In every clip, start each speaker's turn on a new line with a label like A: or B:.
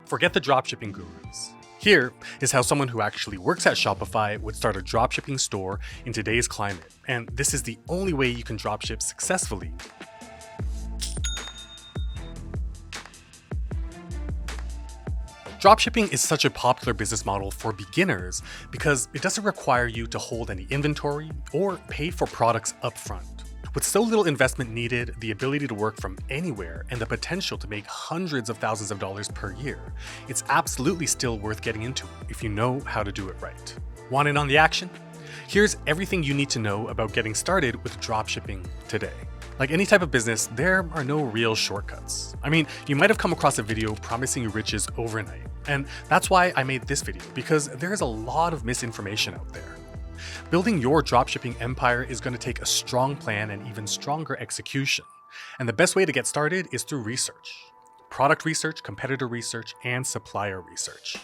A: Forget the dropshipping gurus. Here is how someone who actually works at Shopify would start a dropshipping store in today's climate, and this is the only way you can dropship successfully. Dropshipping is such a popular business model for beginners because it doesn't require you to hold any inventory or pay for products upfront. With so little investment needed, the ability to work from anywhere, and the potential to make hundreds of thousands of dollars per year, it's absolutely still worth getting into if you know how to do it right. Want in on the action? Here's everything you need to know about getting started with dropshipping today. Like any type of business, there are no real shortcuts. I mean, you might have come across a video promising you riches overnight, and that's why I made this video, because there's a lot of misinformation out there. Building your dropshipping empire is going to take a strong plan and even stronger execution. And the best way to get started is through research. Product research, competitor research, and supplier research.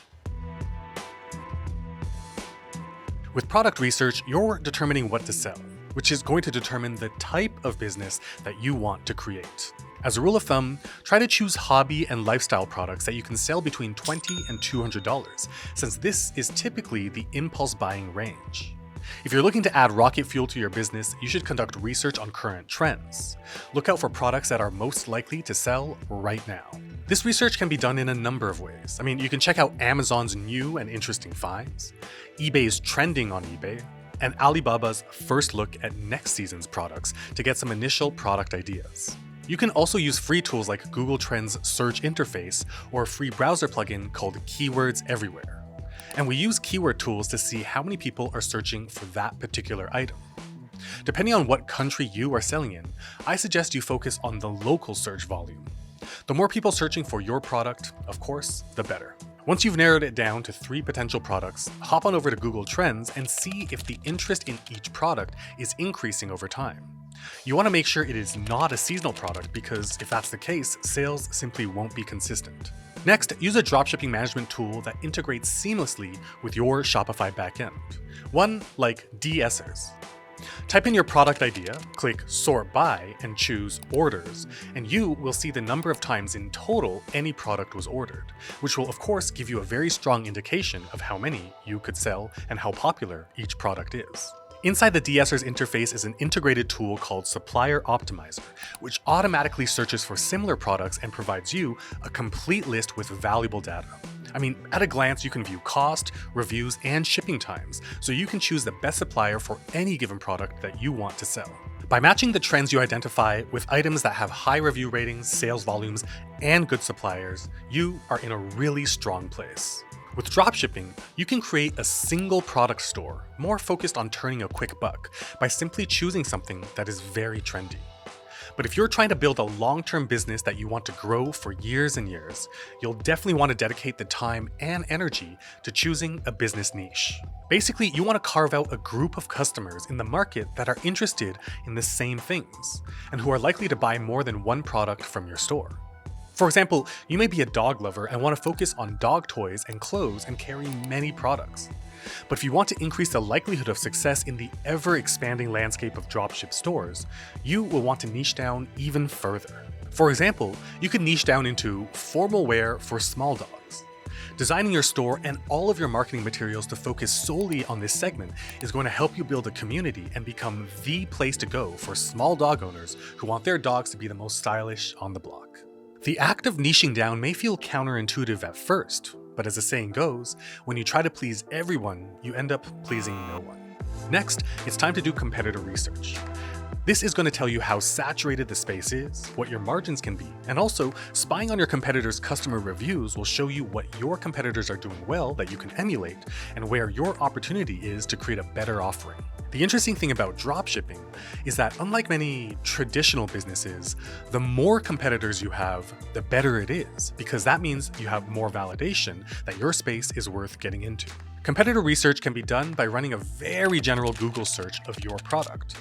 A: With product research, you're determining what to sell, which is going to determine the type of business that you want to create. As a rule of thumb, try to choose hobby and lifestyle products that you can sell between $20 and $200, since this is typically the impulse buying range. If you're looking to add rocket fuel to your business, you should conduct research on current trends. Look out for products that are most likely to sell right now. This research can be done in a number of ways. I mean, you can check out Amazon's new and interesting finds, eBay's trending on eBay, and Alibaba's first look at next season's products to get some initial product ideas. You can also use free tools like Google Trends search interface or a free browser plugin called Keywords Everywhere. And we use keyword tools to see how many people are searching for that particular item. Depending on what country you are selling in, I suggest you focus on the local search volume. The more people searching for your product, of course, the better. Once you've narrowed it down to 3 potential products, hop on over to Google Trends and see if the interest in each product is increasing over time. You want to make sure it is not a seasonal product because if that's the case, sales simply won't be consistent. Next, use a dropshipping management tool that integrates seamlessly with your Shopify backend. One like de-essers. Type in your product idea, click Sort By, and choose Orders, and you will see the number of times in total any product was ordered, which will of course give you a very strong indication of how many you could sell and how popular each product is. Inside the de-essers interface is an integrated tool called Supplier Optimizer, which automatically searches for similar products and provides you a complete list with valuable data. I mean, at a glance, you can view cost, reviews, and shipping times, so you can choose the best supplier for any given product that you want to sell. By matching the trends you identify with items that have high review ratings, sales volumes, and good suppliers, you are in a really strong place. With dropshipping, you can create a single product store, more focused on turning a quick buck, by simply choosing something that is very trendy. But if you're trying to build a long-term business that you want to grow for years and years, you'll definitely want to dedicate the time and energy to choosing a business niche. Basically, you want to carve out a group of customers in the market that are interested in the same things, and who are likely to buy more than one product from your store. For example, you may be a dog lover and want to focus on dog toys and clothes and carry many products. But if you want to increase the likelihood of success in the ever-expanding landscape of dropship stores, you will want to niche down even further. For example, you could niche down into formal wear for small dogs. Designing your store and all of your marketing materials to focus solely on this segment is going to help you build a community and become the place to go for small dog owners who want their dogs to be the most stylish on the block. The act of niching down may feel counterintuitive at first, but as the saying goes, when you try to please everyone, you end up pleasing no one. Next, it's time to do competitor research. This is going to tell you how saturated the space is, what your margins can be, and also spying on your competitors' customer reviews will show you what your competitors are doing well that you can emulate and where your opportunity is to create a better offering. The interesting thing about dropshipping is that unlike many traditional businesses, the more competitors you have, the better it is, because that means you have more validation that your space is worth getting into. Competitor research can be done by running a very general Google search of your product.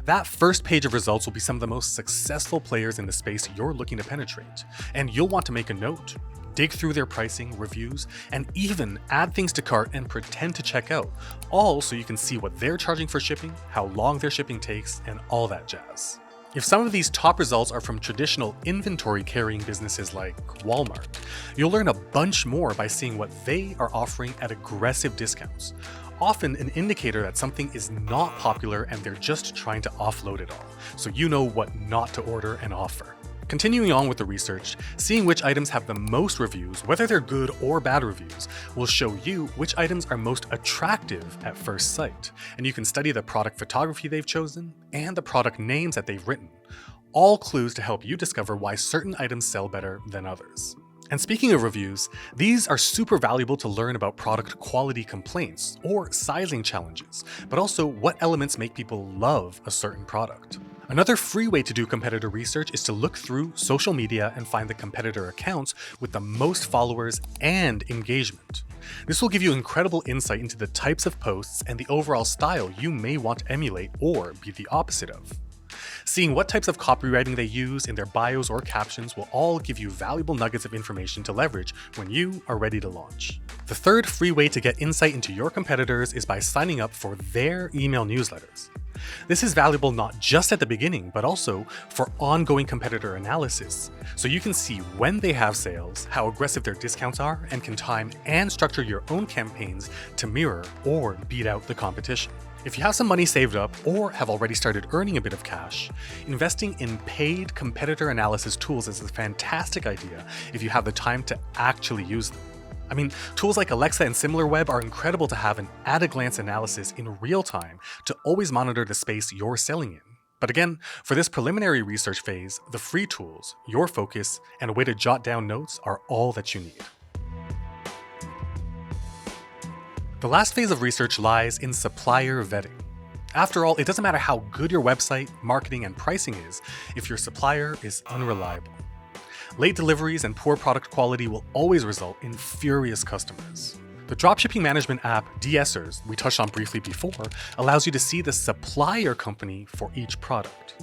A: That first page of results will be some of the most successful players in the space you're looking to penetrate, and you'll want to make a note, dig through their pricing, reviews, and even add things to cart and pretend to check out, all so you can see what they're charging for shipping, how long their shipping takes, and all that jazz. If some of these top results are from traditional inventory carrying businesses like Walmart, you'll learn a bunch more by seeing what they are offering at aggressive discounts, often an indicator that something is not popular and they're just trying to offload it all, so you know what not to order and offer. Continuing on with the research, seeing which items have the most reviews, whether they're good or bad reviews, will show you which items are most attractive at first sight, and you can study the product photography they've chosen and the product names that they've written, all clues to help you discover why certain items sell better than others. And speaking of reviews, these are super valuable to learn about product quality complaints or sizing challenges, but also what elements make people love a certain product. Another free way to do competitor research is to look through social media and find the competitor accounts with the most followers and engagement. This will give you incredible insight into the types of posts and the overall style you may want to emulate or be the opposite of. Seeing what types of copywriting they use in their bios or captions will all give you valuable nuggets of information to leverage when you are ready to launch. The third free way to get insight into your competitors is by signing up for their email newsletters. This is valuable not just at the beginning, but also for ongoing competitor analysis, so you can see when they have sales, how aggressive their discounts are, and can time and structure your own campaigns to mirror or beat out the competition. If you have some money saved up or have already started earning a bit of cash, investing in paid competitor analysis tools is a fantastic idea if you have the time to actually use them. I mean, tools like Alexa and SimilarWeb are incredible to have an at-a-glance analysis in real time to always monitor the space you're selling in. But again, for this preliminary research phase, the free tools, your focus, and a way to jot down notes are all that you need. The last phase of research lies in supplier vetting. After all, it doesn't matter how good your website, marketing, and pricing is if your supplier is unreliable. Late deliveries and poor product quality will always result in furious customers. The dropshipping management app DSers, we touched on briefly before, allows you to see the supplier company for each product.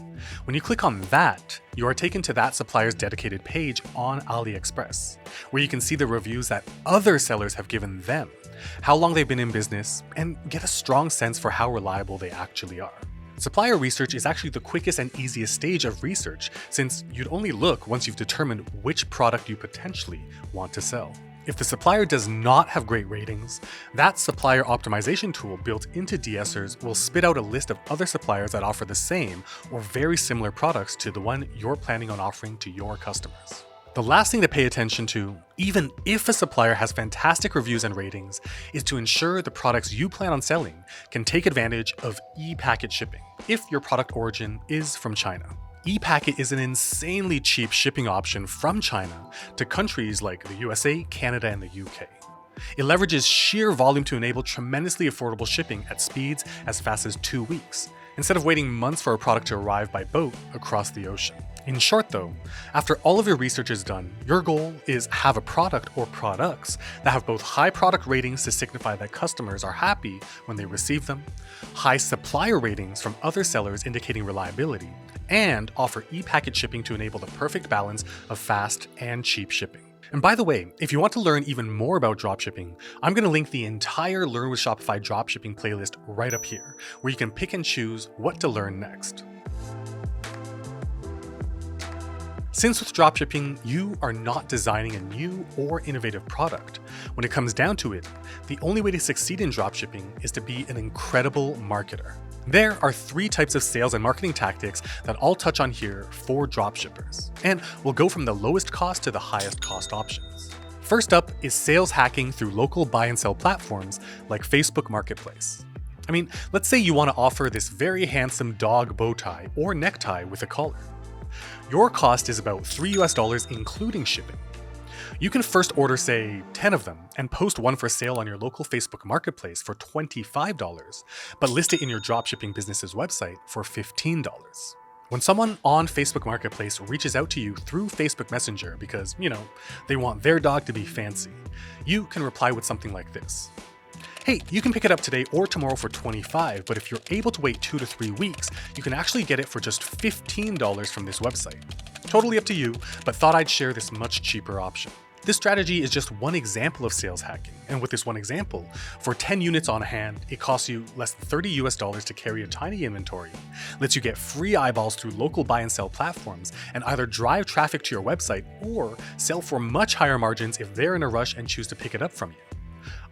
A: When you click on that, you are taken to that supplier's dedicated page on AliExpress, where you can see the reviews that other sellers have given them, how long they've been in business, and get a strong sense for how reliable they actually are. Supplier research is actually the quickest and easiest stage of research, since you'd only look once you've determined which product you potentially want to sell. If the supplier does not have great ratings, that supplier optimization tool built into DSers will spit out a list of other suppliers that offer the same or very similar products to the one you're planning on offering to your customers. The last thing to pay attention to, even if a supplier has fantastic reviews and ratings, is to ensure the products you plan on selling can take advantage of e-packet shipping, if your product origin is from China. E-packet is an insanely cheap shipping option from China to countries like the USA, Canada, and the UK. It leverages sheer volume to enable tremendously affordable shipping at speeds as fast as 2 weeks, instead of waiting months for a product to arrive by boat across the ocean. In short though, after all of your research is done, your goal is have a product or products that have both high product ratings to signify that customers are happy when they receive them, high supplier ratings from other sellers indicating reliability, and offer e-packet shipping to enable the perfect balance of fast and cheap shipping. And by the way, if you want to learn even more about dropshipping, I'm going to link the entire Learn with Shopify dropshipping playlist right up here, where you can pick and choose what to learn next. Since with dropshipping, you are not designing a new or innovative product, when it comes down to it, the only way to succeed in dropshipping is to be an incredible marketer. There are 3 types of sales and marketing tactics that I'll touch on here for dropshippers, and we'll go from the lowest cost to the highest cost options. First up is sales hacking through local buy and sell platforms like Facebook Marketplace. I mean, let's say you want to offer this very handsome dog bow tie or necktie with a collar. Your cost is about $3 including shipping. You can first order, say, 10 of them and post one for sale on your local Facebook Marketplace for $25, but list it in your dropshipping business's website for $15. When someone on Facebook Marketplace reaches out to you through Facebook Messenger because, they want their dog to be fancy, you can reply with something like this. Hey, you can pick it up today or tomorrow for $25, but if you're able to wait 2 to 3 weeks, you can actually get it for just $15 from this website. Totally up to you, but thought I'd share this much cheaper option. This strategy is just one example of sales hacking, and with this one example, for 10 units on hand, it costs you less than $30 to carry a tiny inventory, lets you get free eyeballs through local buy and sell platforms, and either drive traffic to your website or sell for much higher margins if they're in a rush and choose to pick it up from you.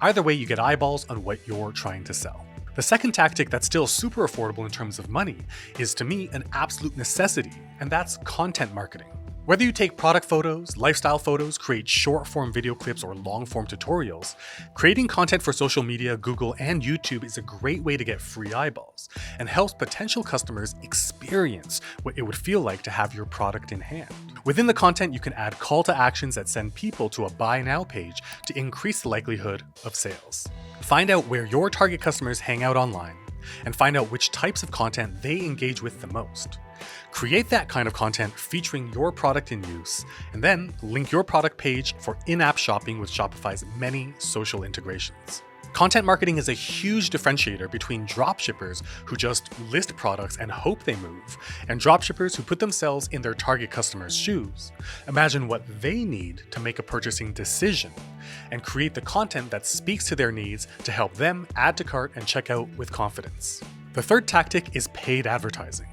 A: Either way, you get eyeballs on what you're trying to sell. The second tactic that's still super affordable in terms of money is, to me, an absolute necessity, and that's content marketing. Whether you take product photos, lifestyle photos, create short-form video clips, or long-form tutorials, creating content for social media, Google, and YouTube is a great way to get free eyeballs and helps potential customers experience what it would feel like to have your product in hand. Within the content, you can add call to actions that send people to a buy now page to increase the likelihood of sales. Find out where your target customers hang out online and find out which types of content they engage with the most. Create that kind of content featuring your product in use, and then link your product page for in-app shopping with Shopify's many social integrations. Content marketing is a huge differentiator between dropshippers who just list products and hope they move, and dropshippers who put themselves in their target customers' shoes, imagine what they need to make a purchasing decision, and create the content that speaks to their needs to help them add to cart and check out with confidence. The third tactic is paid advertising.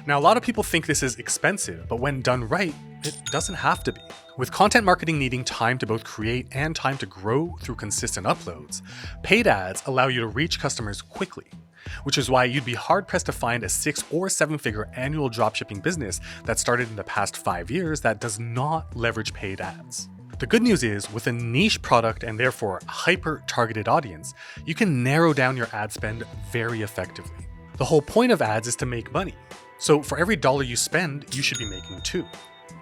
A: Now, a lot of people think this is expensive, but when done right, it doesn't have to be. With content marketing needing time to both create and time to grow through consistent uploads, paid ads allow you to reach customers quickly, which is why you'd be hard-pressed to find a 6 or 7-figure annual dropshipping business that started in the past 5 years that does not leverage paid ads. The good news is, with a niche product and therefore hyper-targeted audience, you can narrow down your ad spend very effectively. The whole point of ads is to make money. So for every dollar you spend, you should be making 2.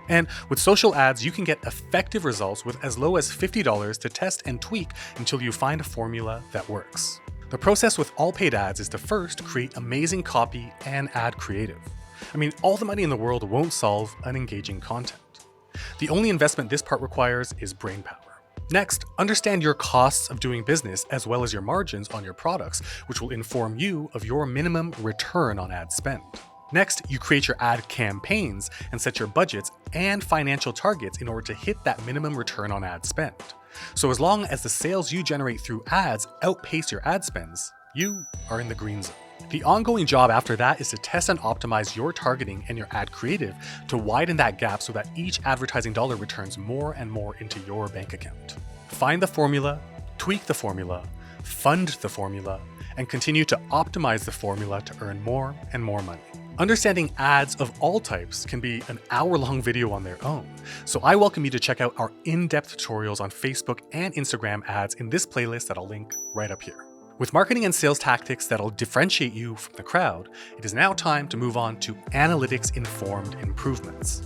A: And with social ads, you can get effective results with as low as $50 to test and tweak until you find a formula that works. The process with all paid ads is to first create amazing copy and ad creative. I mean, all the money in the world won't solve unengaging content. The only investment this part requires is brainpower. Next, understand your costs of doing business as well as your margins on your products, which will inform you of your minimum return on ad spend. Next, you create your ad campaigns and set your budgets and financial targets in order to hit that minimum return on ad spend. So as long as the sales you generate through ads outpace your ad spends, you are in the green zone. The ongoing job after that is to test and optimize your targeting and your ad creative to widen that gap so that each advertising dollar returns more and more into your bank account. Find the formula, tweak the formula, fund the formula, and continue to optimize the formula to earn more and more money. Understanding ads of all types can be an hour-long video on their own, so I welcome you to check out our in-depth tutorials on Facebook and Instagram ads in this playlist that I'll link right up here. With marketing and sales tactics that'll differentiate you from the crowd, it is now time to move on to analytics-informed improvements.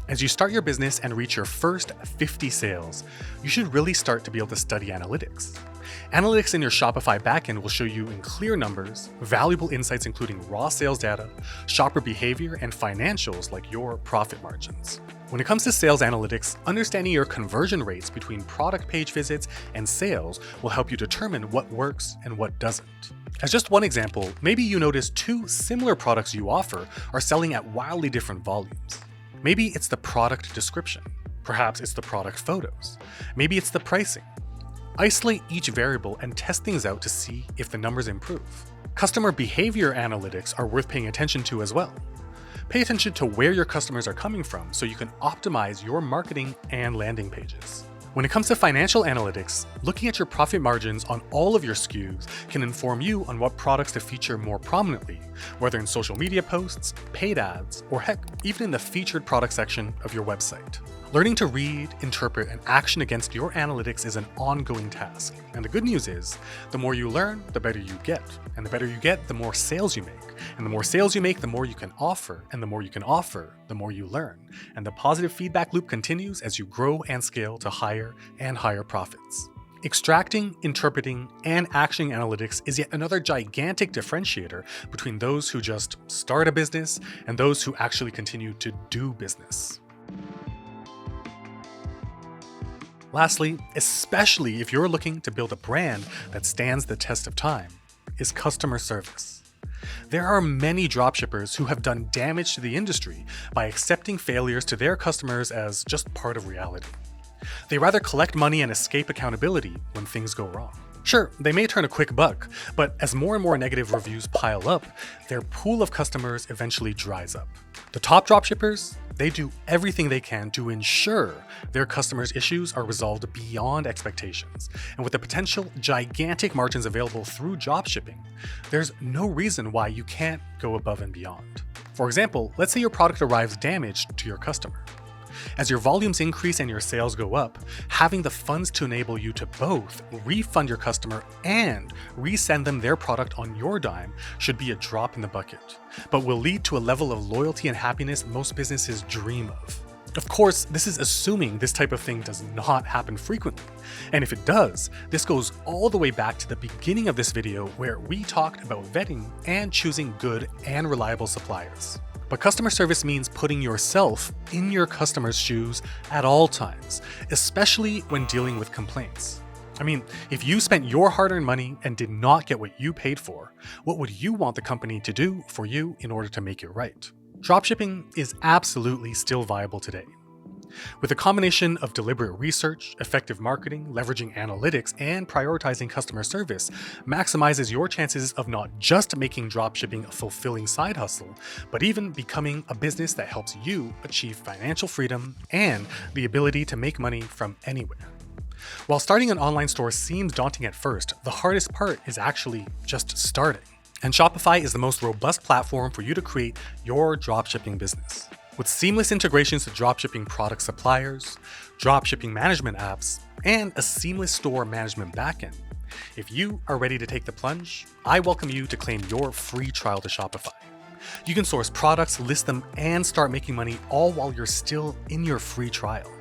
A: As you start your business and reach your first 50 sales, you should really start to be able to study analytics. Analytics in your Shopify backend will show you in clear numbers, valuable insights including raw sales data, shopper behavior, and financials like your profit margins. When it comes to sales analytics, understanding your conversion rates between product page visits and sales will help you determine what works and what doesn't. As just one example, maybe you notice 2 similar products you offer are selling at wildly different volumes. Maybe it's the product description. Perhaps it's the product photos. Maybe it's the pricing. Isolate each variable and test things out to see if the numbers improve. Customer behavior analytics are worth paying attention to as well. Pay attention to where your customers are coming from so you can optimize your marketing and landing pages. When it comes to financial analytics, looking at your profit margins on all of your SKUs can inform you on what products to feature more prominently, whether in social media posts, paid ads, or heck, even in the featured product section of your website. Learning to read, interpret, and action against your analytics is an ongoing task. And the good news is, the more you learn, the better you get. And the better you get, the more sales you make. And the more sales you make, the more you can offer. And the more you can offer, the more you learn. And the positive feedback loop continues as you grow and scale to higher and higher profits. Extracting, interpreting, and actioning analytics is yet another gigantic differentiator between those who just start a business and those who actually continue to do business. Lastly, especially if you're looking to build a brand that stands the test of time, is customer service. There are many dropshippers who have done damage to the industry by accepting failures to their customers as just part of reality. They rather collect money and escape accountability when things go wrong. Sure, they may turn a quick buck, but as more and more negative reviews pile up, their pool of customers eventually dries up. The top dropshippers, they do everything they can to ensure their customers' issues are resolved beyond expectations. And with the potential gigantic margins available through dropshipping, there's no reason why you can't go above and beyond. For example, let's say your product arrives damaged to your customer. As your volumes increase and your sales go up, having the funds to enable you to both refund your customer and resend them their product on your dime should be a drop in the bucket, but will lead to a level of loyalty and happiness most businesses dream of. Of course, this is assuming this type of thing does not happen frequently. And if it does, this goes all the way back to the beginning of this video where we talked about vetting and choosing good and reliable suppliers. But customer service means putting yourself in your customer's shoes at all times, especially when dealing with complaints. I mean, if you spent your hard-earned money and did not get what you paid for, what would you want the company to do for you in order to make it right? Dropshipping is absolutely still viable today. With a combination of deliberate research, effective marketing, leveraging analytics, and prioritizing customer service maximizes your chances of not just making dropshipping a fulfilling side hustle, but even becoming a business that helps you achieve financial freedom and the ability to make money from anywhere. While starting an online store seems daunting at first, the hardest part is actually just starting. And Shopify is the most robust platform for you to create your dropshipping business. With seamless integrations to dropshipping product suppliers, dropshipping management apps, and a seamless store management backend, if you are ready to take the plunge, I welcome you to claim your free trial to Shopify. You can source products, list them, and start making money all while you're still in your free trial.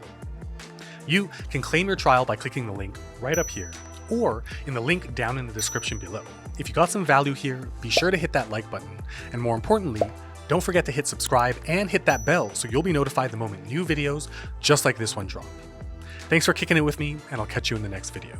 A: You can claim your trial by clicking the link right up here or in the link down in the description below. If you got some value here, be sure to hit that like button, and more importantly, don't forget to hit subscribe and hit that bell so you'll be notified the moment new videos just like this one drop. Thanks for kicking it with me, and I'll catch you in the next video.